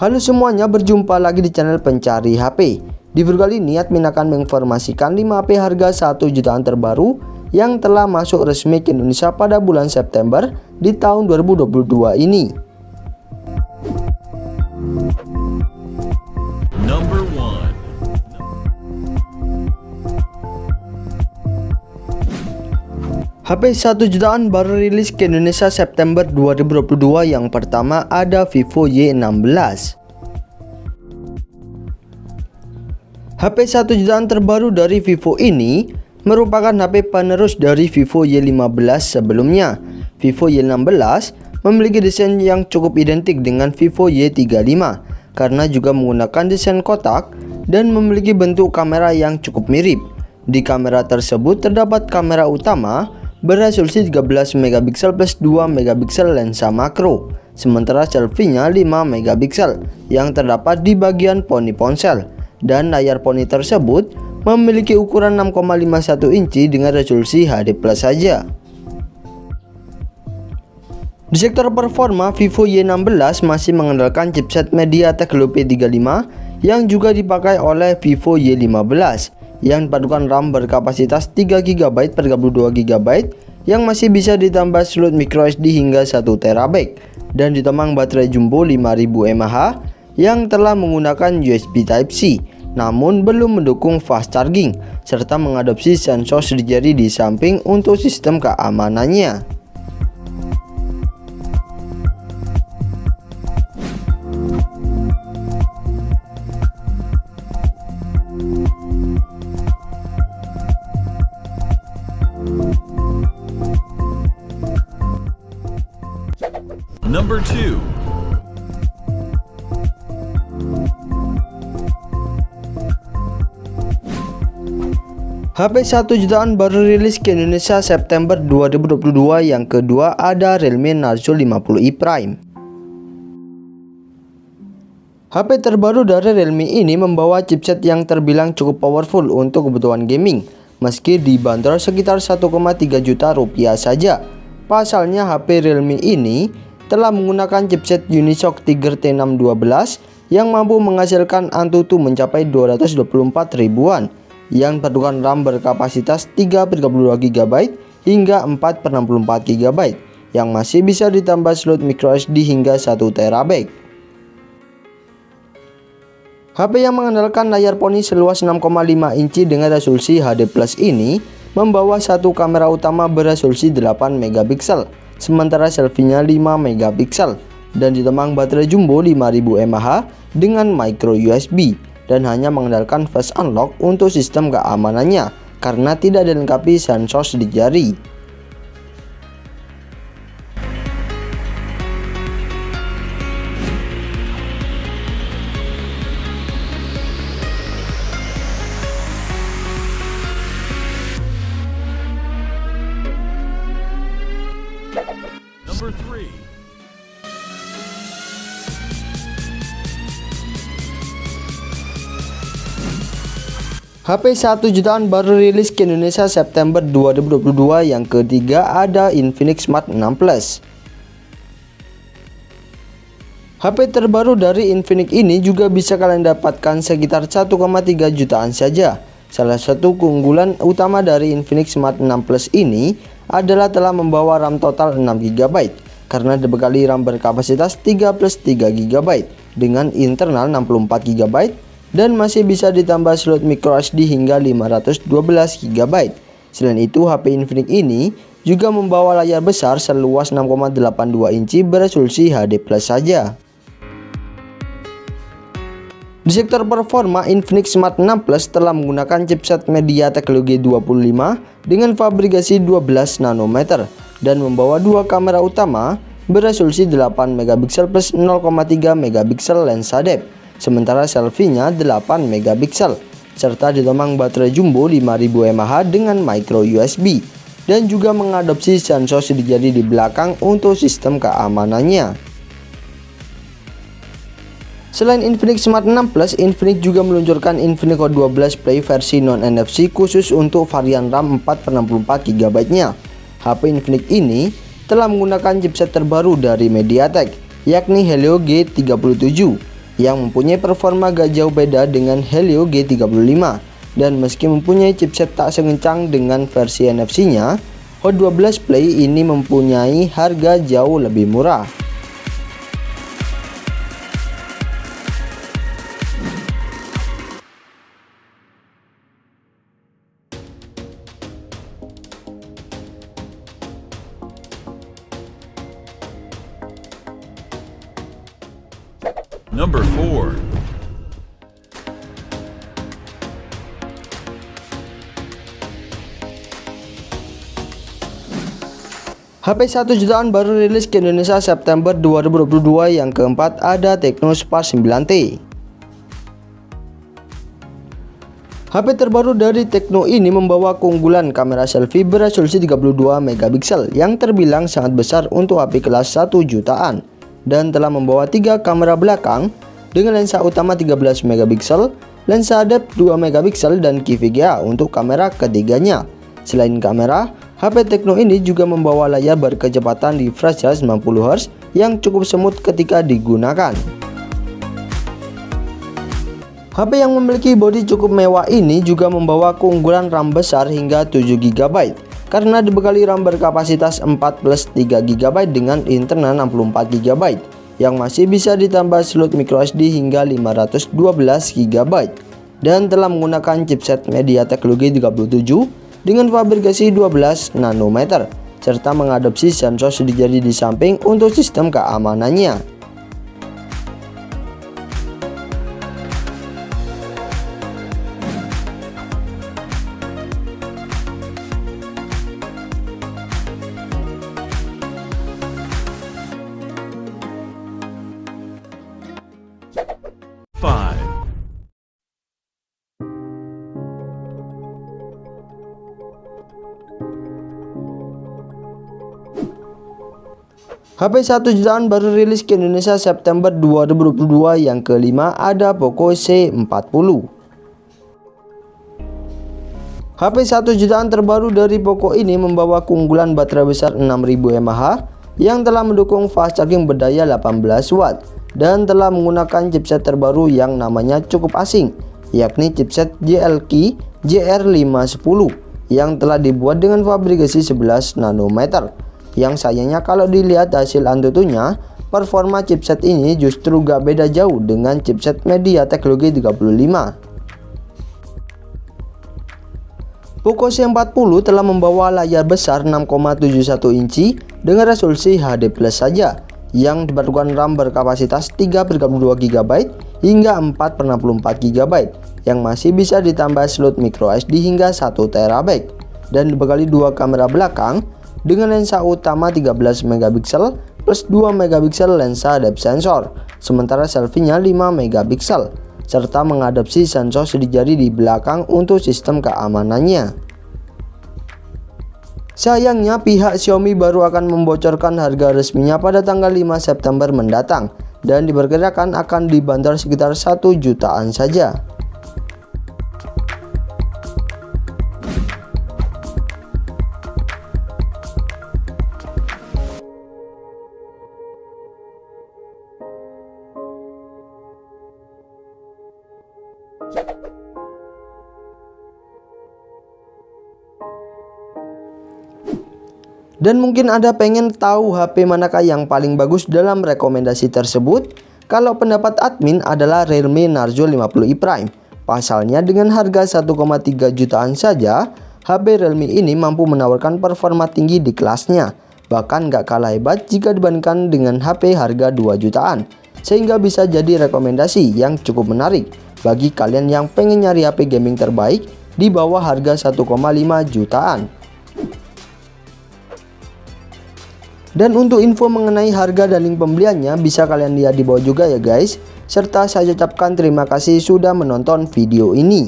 Halo semuanya, berjumpa lagi di channel pencari HP. Di video kali ini admin akan menginformasikan 5 HP harga 1 jutaan terbaru yang telah masuk resmi ke Indonesia pada bulan September di tahun 2022 ini. Number 1. HP 1 jutaan baru rilis ke Indonesia September 2022. Yang pertama ada Vivo Y16. HP 1 jutaan terbaru dari Vivo ini merupakan HP penerus dari Vivo Y15 sebelumnya. Vivo Y16 memiliki desain yang cukup identik dengan Vivo Y35 karena juga menggunakan desain kotak dan memiliki bentuk kamera yang cukup mirip. Di kamera tersebut terdapat kamera utama beresolusi 13 megapiksel plus 2 megapiksel lensa makro, sementara selfie-nya 5 megapiksel yang terdapat di bagian poni ponsel, dan layar poni tersebut memiliki ukuran 6,51 inci dengan resolusi HD+ saja. Di sektor performa, Vivo Y16 masih mengandalkan chipset MediaTek Helio P35 yang juga dipakai oleh Vivo Y15 yang dipadukan RAM berkapasitas 3GB per 32GB yang masih bisa ditambah slot microSD hingga 1TB dan ditemang baterai jumbo 5000 mAh yang telah menggunakan USB Type-C namun belum mendukung fast charging serta mengadopsi sensor sidik jari di samping untuk sistem keamanannya. Number 2. HP 1 jutaan baru rilis ke Indonesia September 2022. Yang kedua ada Realme Narzo 50i Prime. HP terbaru dari Realme ini membawa chipset yang terbilang cukup powerful untuk kebutuhan gaming meski dibanderol sekitar 1,3 juta rupiah saja. Pasalnya HP Realme ini telah menggunakan chipset Unisoc Tiger T612 yang mampu menghasilkan Antutu mencapai 224 ribuan yang dipadukan RAM berkapasitas 3/32GB hingga 4/64GB yang masih bisa ditambah slot microSD hingga 1TB. HP yang mengandalkan layar poni seluas 6,5 inci dengan resolusi HD+ ini membawa satu kamera utama beresolusi 8 megapiksel, sementara selfie-nya 5 megapiksel dan ditemang baterai jumbo 5000 mAh dengan micro USB dan hanya mengandalkan face unlock untuk sistem keamanannya karena tidak dilengkapi sensor sidik jari. Number 3. HP 1 jutaan baru rilis ke Indonesia September 2022. Yang ketiga ada Infinix Smart 6 Plus. HP terbaru dari Infinix ini juga bisa kalian dapatkan sekitar 1,3 jutaan saja. Salah satu keunggulan utama dari Infinix Smart 6 Plus ini adalah telah membawa RAM total 6GB karena dibekali RAM berkapasitas 3 plus 3GB dengan internal 64GB dan masih bisa ditambah slot microSD hingga 512GB. Selain itu, HP Infinix ini juga membawa layar besar seluas 6,82 inci beresolusi HD+ saja. Di sektor performa, Infinix Smart 6 Plus telah menggunakan chipset MediaTek Helio G25 dengan fabrikasi 12 nanometer dan membawa dua kamera utama beresolusi 8 megapiksel plus 0,3 megapiksel lensa depth, sementara selfie-nya 8 megapiksel serta ditemang baterai jumbo 5000 mAh dengan micro USB dan juga mengadopsi sensor sidik jari di belakang untuk sistem keamanannya. Selain Infinix Smart 6 Plus, Infinix juga meluncurkan Infinix Hot 12 Play versi non-NFC khusus untuk varian RAM 4/64GB-nya. HP Infinix ini telah menggunakan chipset terbaru dari MediaTek, yakni Helio G37 yang mempunyai performa gak jauh beda dengan Helio G35. Dan meski mempunyai chipset tak sekencang dengan versi NFC-nya, Hot 12 Play ini mempunyai harga jauh lebih murah. Number 4. HP 1 jutaan baru rilis ke Indonesia September 2022. Yang keempat ada Tecno Spark 9T. HP terbaru dari Tecno ini membawa keunggulan kamera selfie beresolusi 32 megapiksel yang terbilang sangat besar untuk HP kelas 1 jutaan, dan telah membawa 3 kamera belakang dengan lensa utama 13 megapiksel, lensa depth 2 megapiksel, dan key VGA untuk kamera ketiganya. Selain kamera, HP Tecno ini juga membawa layar berkecepatan refresh rate 90Hz yang cukup smooth ketika digunakan. HP yang memiliki bodi cukup mewah ini juga membawa keunggulan RAM besar hingga 7GB karena dibekali RAM berkapasitas 4 plus 3GB dengan internal 64GB yang masih bisa ditambah slot microSD hingga 512GB, dan telah menggunakan chipset MediaTek Helio G37 dengan fabrikasi 12 nanometer serta mengadopsi sensor sidik jari di samping untuk sistem keamanannya. HP 1 jutaan baru rilis ke Indonesia September 2022. Yang kelima ada Poco C40. HP 1 jutaan terbaru dari Poco ini membawa keunggulan baterai besar 6000 mAh yang telah mendukung fast charging berdaya 18 watt dan telah menggunakan chipset terbaru yang namanya cukup asing, yakni chipset JLK JR510 yang telah dibuat dengan fabrikasi 11 nanometer. Yang sayangnya kalau dilihat hasil Antutunya, performa chipset ini justru gak beda jauh dengan chipset MediaTek Helio G35. Poco C40 telah membawa layar besar 6,71 inci dengan resolusi HD+ saja, yang diperlukan RAM berkapasitas 3,2GB hingga 4,64GB yang masih bisa ditambah slot microSD hingga 1TB, dan dibekali 2 kamera belakang dengan lensa utama 13 megapiksel plus 2 megapiksel lensa depth sensor, sementara selfie-nya 5 megapiksel, serta mengadopsi sensor sidik jari di belakang untuk sistem keamanannya. Sayangnya pihak Xiaomi baru akan membocorkan harga resminya pada tanggal 5 September mendatang dan diperkirakan akan dibanderol sekitar 1 jutaan saja. Dan mungkin Anda pengen tahu HP manakah yang paling bagus dalam rekomendasi tersebut? Kalau pendapat admin adalah Realme Narzo 50i Prime. Pasalnya dengan harga 1,3 jutaan saja, HP Realme ini mampu menawarkan performa tinggi di kelasnya. Bahkan gak kalah hebat jika dibandingkan dengan HP harga 2 jutaan. Sehingga bisa jadi rekomendasi yang cukup menarik bagi kalian yang pengen nyari HP gaming terbaik di bawah harga 1,5 jutaan. Dan untuk info mengenai harga dan link pembeliannya bisa kalian lihat di bawah juga ya guys. Serta saya ucapkan terima kasih sudah menonton video ini.